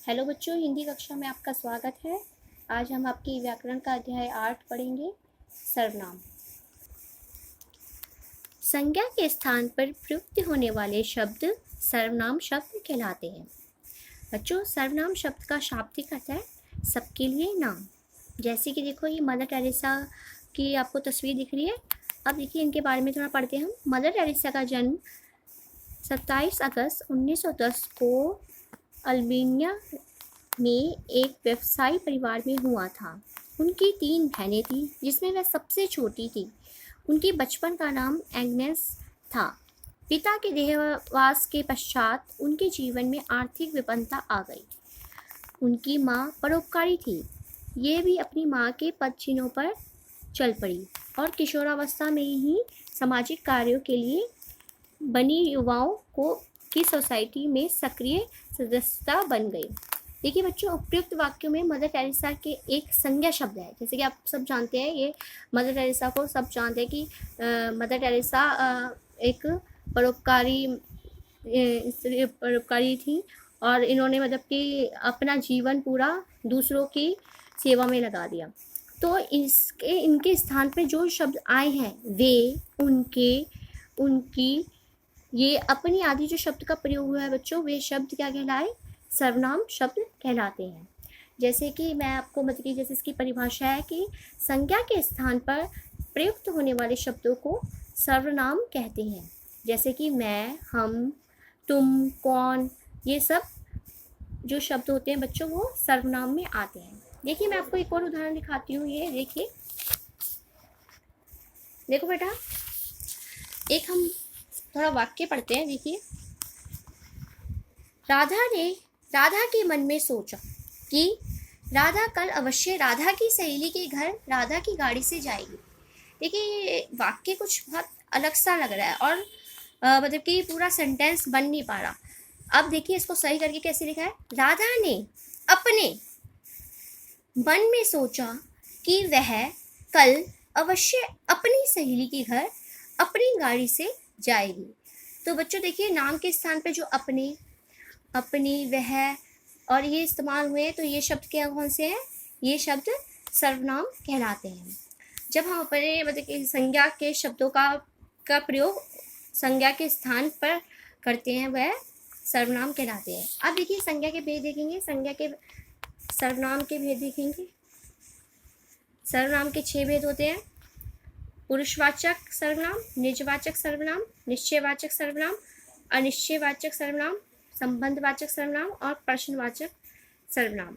Hello बच्चों, हिंदी कक्षा में आपका स्वागत है। आज हम आपकी व्याकरण का अध्याय 8 पढ़ेंगे। सर्वनाम। संज्ञा के स्थान पर प्रयुक्त होने वाले शब्द सर्वनाम शब्द कहलाते हैं। बच्चों, सर्वनाम शब्द का शाब्दिक अर्थ है सबके लिए नाम। जैसे कि देखो, ये मदर टेरेसा की आपको तस्वीर दिख रही है। अब देखिए, इनके बारे में थोड़ा पढ़ते हैं हम। मदर टेरेसा का जन्म 27 अगस्त 1910 को अल्बानिया में एक व्यवसायी परिवार में हुआ था। उनकी 3 बहनें थीं, जिसमें वह सबसे छोटी थी। उनकी बचपन का नाम एग्नेस था। पिता के देहावसान के पश्चात उनके जीवन में आर्थिक विपन्नता आ गई। उनकी माँ परोपकारी थी। ये भी अपनी माँ के पदचिन्हों पर चल पड़ी और किशोरावस्था में ही सामाजिक कार्यों के लिए बनी युवाओं की सोसाइटी में सक्रिय सदस्यता बन गई। देखिए बच्चों, उपयुक्त वाक्यों में मदर टेरेसा के एक संज्ञा शब्द है। जैसे कि आप सब जानते हैं, ये मदर टेरेसा को सब जानते हैं कि मदर टेरेसा एक परोपकारी थी और इन्होंने मतलब कि अपना जीवन पूरा दूसरों की सेवा में लगा दिया। तो इनके स्थान पे जो शब्द आए हैं वे, उनके, उनकी, ये अपनी आदि जो शब्द का प्रयोग हुआ है बच्चों, वे शब्द क्या कहलाए? सर्वनाम शब्द कहलाते हैं। जैसे कि मैं आपको मतलब कि जैसे इसकी परिभाषा है कि संज्ञा के स्थान पर प्रयुक्त होने वाले शब्दों को सर्वनाम कहते हैं। जैसे कि मैं, हम, तुम, कौन, ये सब जो शब्द होते हैं बच्चों, वो सर्वनाम में आते हैं। देखिए, मैं आपको एक और उदाहरण दिखाती हूँ। ये देखिए, देखो बेटा, एक हम थोड़ा वाक्य पढ़ते हैं। देखिए, राधा के मन में सोचा कि राधा कल अवश्य राधा की सहेली के घर राधा की गाड़ी से जाएगी। देखिए, ये वाक्य कुछ बहुत अलग सा लग रहा है और मतलब कि पूरा सेंटेंस बन नहीं पा रहा। अब देखिए, इसको सही करके कैसे लिखा है? राधा ने अपने मन में सोचा कि वह कल अवश्य अपनी सहेली के घर अपनी गाड़ी से जाएगी। तो बच्चों देखिए, नाम के स्थान पे जो अपने, अपनी, वह और ये इस्तेमाल हुए, तो ये शब्द क्या कौन से हैं? ये शब्द सर्वनाम कहलाते हैं। जब हम अपने मतलब कि संज्ञा के शब्दों का प्रयोग संज्ञा के स्थान पर करते हैं, वह सर्वनाम कहलाते हैं। अब देखिए, संज्ञा के भेद देखेंगे, संज्ञा के सर्वनाम के भेद देखेंगे। सर्वनाम के 6 भेद होते हैं: पुरुषवाचक सर्वनाम, निजवाचक सर्वनाम, निश्चयवाचक सर्वनाम, अनिश्चयवाचक सर्वनाम, संबंधवाचक सर्वनाम और प्रश्नवाचक सर्वनाम।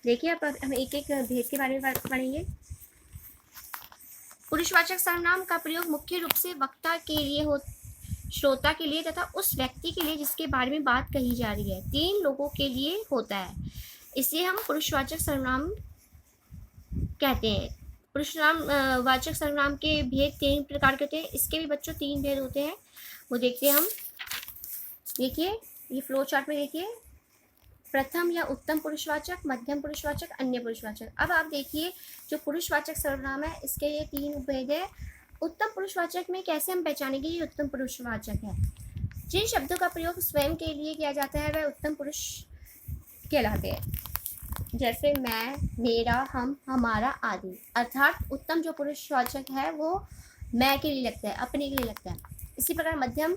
देखिए, अब हम एक एक भेद के बारे में पढ़ेंगे। पुरुषवाचक सर्वनाम का प्रयोग मुख्य रूप से वक्ता के लिए श्रोता के लिए तथा उस व्यक्ति के लिए जिसके बारे में बात कही जा रही है, 3 लोगों के लिए होता है। इसे हम पुरुषवाचक सर्वनाम कहते हैं। पुरुषनाम वाचक सर्वनाम के भेद 3 प्रकार के होते हैं। इसके भी बच्चों 3 भेद होते हैं, वो देखते हैं हम। देखिए, ये फ्लो चार्ट में देखिए, प्रथम या उत्तम पुरुषवाचक, मध्यम पुरुषवाचक, अन्य पुरुषवाचक। अब आप देखिए, जो पुरुषवाचक सर्वनाम है, इसके ये 3 उपभेद है। उत्तम पुरुषवाचक में कैसे हम पहचानेंगे ये उत्तम पुरुषवाचक है? जिन शब्दों का प्रयोग स्वयं के लिए किया जाता है वह उत्तम पुरुष कहलाते हैं। जैसे मैं, मेरा, हम, हमारा आदि। अर्थात उत्तम जो पुरुषवाचक है वो मैं के लिए लगता है, अपने के लिए लगता है। इसी प्रकार मध्यम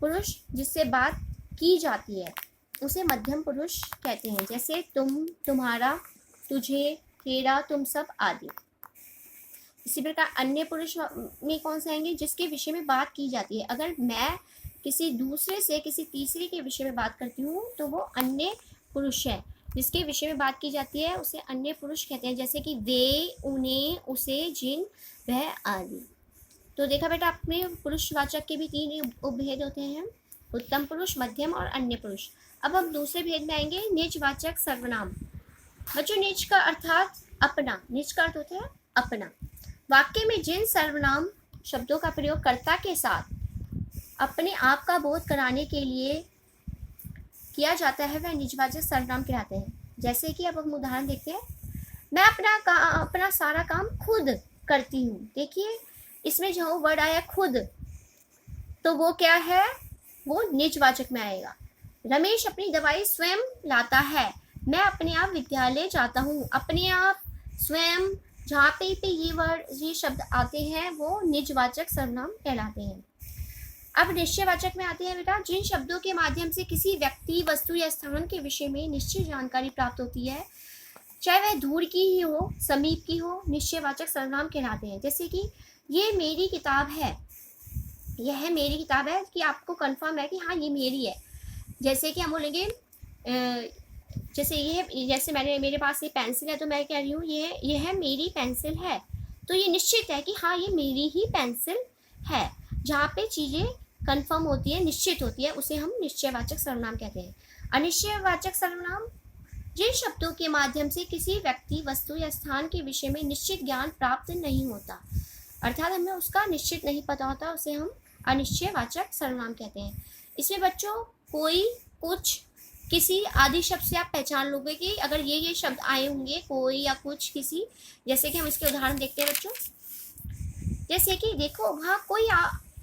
पुरुष जिससे बात की जाती है उसे मध्यम पुरुष कहते हैं। जैसे तुम, तुम्हारा, तुझे, तेरा, तुम सब आदि। इसी प्रकार अन्य पुरुष में कौन से आएंगे? जिसके विषय में बात की जाती है। अगर मैं किसी दूसरे से किसी तीसरे के विषय में बात करती हूँ तो वो अन्य पुरुष है। जिसके विषय में बात की जाती है उसे अन्य पुरुष कहते हैं। जैसे कि वे, उन्हें, उसे, जिन, वह आदि। तो देखा बेटा, आपने पुरुषवाचक के भी 3 उपभेद होते हैं: उत्तम पुरुष, मध्यम और अन्य पुरुष। अब हम दूसरे भेद में आएंगे, निजवाचक सर्वनाम। बच्चों, निज का अर्थात अपना। निज का अर्थ होता है अपना। वाक्य में जिन सर्वनाम शब्दों का प्रयोग कर्ता के साथ अपने आप का बोध कराने के लिए किया जाता है वह निजवाचक सर्वनाम कहलाते हैं। जैसे कि अब हम उदाहरण देखते हैं। मैं अपना सारा काम खुद करती हूँ। देखिए, इसमें जो वर्ड आया खुद, तो वो क्या है? वो निजवाचक में आएगा। रमेश अपनी दवाई स्वयं लाता है। मैं अपने आप विद्यालय जाता हूँ। अपने आप, स्वयं, जहाँ पे ये शब्द आते हैं वो निजवाचक सर्वनाम कहलाते हैं। अब निश्चयवाचक में आते हैं बेटा, जिन शब्दों के माध्यम से किसी व्यक्ति, वस्तु या स्थान के विषय में निश्चित जानकारी प्राप्त होती है, चाहे वह दूर की ही हो, समीप की हो, निश्चयवाचक सर्वनाम कहलाते हैं। जैसे कि ये मेरी किताब है, यह मेरी किताब है, कि आपको कंफर्म है कि हाँ ये मेरी है। जैसे कि हम बोलेंगे जैसे मेरे पास ये पेंसिल है, तो मैं कह रही हूँ यह मेरी पेंसिल है, तो ये निश्चित है कि हाँ ये मेरी ही पेंसिल है। जहाँ पे चीज़ें कंफर्म होती है, निश्चित होती है, उसे हम निश्चयवाचक सर्वनाम कहते हैं। अनिश्चयवाचक सर्वनाम जिन शब्दों के माध्यम से किसी व्यक्ति, वस्तु या स्थान के विषय में निश्चित ज्ञान प्राप्त नहीं होता, अर्थात हमें उसका निश्चित नहीं पता होता, उसे हम अनिश्चयवाचक सर्वनाम कहते हैं। इसमें बच्चों कोई, कुछ, किसी आदि शब्द से आप पहचान लोगे कि अगर ये शब्द आए होंगे, कोई या कुछ, किसी। जैसे कि हम इसके उदाहरण देखते हैं बच्चों। जैसे कि देखो वहाँ कोई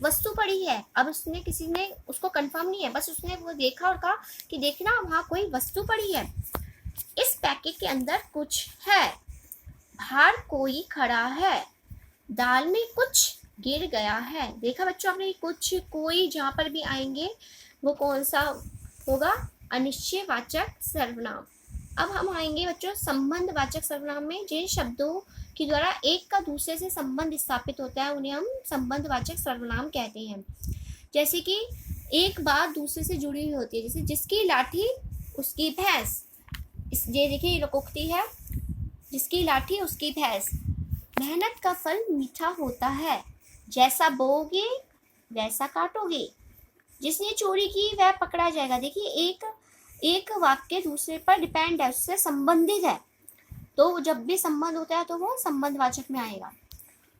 वस्तु पड़ी है, अब उसने, किसी ने उसको कंफर्म नहीं है, बस उसने वो देखा और कहा कि देखना वहाँ कोई वस्तु पड़ी है, इस पैकेट के अंदर कुछ है, बाहर कोई खड़ा है, दाल में कुछ गिर गया है। देखा बच्चों आपने, कुछ, कोई जहाँ पर भी आएंगे वो कौन सा होगा? अनिश्चयवाचक सर्वनाम। अब हम आएंगे बच्चों संबंधवाचक सर्वनाम में। जिन शब्दों के द्वारा एक का दूसरे से संबंध स्थापित होता है उन्हें हम संबंधवाचक सर्वनाम कहते हैं। जैसे कि एक बात दूसरे से जुड़ी हुई होती है, जैसे जिसकी लाठी उसकी भैंस। ये देखिए लोकोक्ति है, जिसकी लाठी उसकी भैंस। मेहनत का फल मीठा होता है, जैसा बोओगे वैसा काटोगे। जिसने चोरी की वह पकड़ा जाएगा। देखिए एक वाक्य दूसरे पर डिपेंड है, उससे संबंधित है, तो जब भी संबंध होता है तो वो संबंधवाचक में आएगा।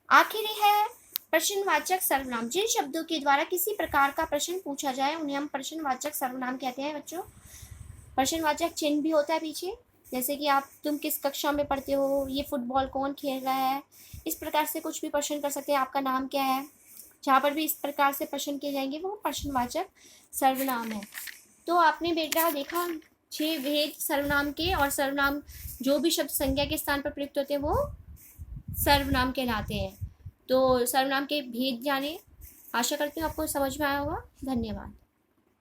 आखिरी है प्रश्नवाचक सर्वनाम। जिन शब्दों के द्वारा किसी प्रकार का प्रश्न पूछा जाए उन्हें हम प्रश्नवाचक सर्वनाम कहते हैं बच्चों। प्रश्नवाचक चिन्ह भी होता है पीछे, जैसे कि तुम किस कक्षा में पढ़ते हो, ये फुटबॉल कौन खेल रहा है, इस प्रकार से कुछ भी प्रश्न कर सकते हैं, आपका नाम क्या है। जहाँ पर भी इस प्रकार से प्रश्न किए जाएंगे वो प्रश्नवाचक सर्वनाम है। तो आपने बेटा देखा 6 भेद सर्वनाम के, और सर्वनाम जो भी शब्द संज्ञा के स्थान पर प्रयुक्त होते हैं वो सर्वनाम कहलाते हैं। तो सर्वनाम के भेद जाने। आशा करती हूँ आपको समझ में आया होगा। धन्यवाद।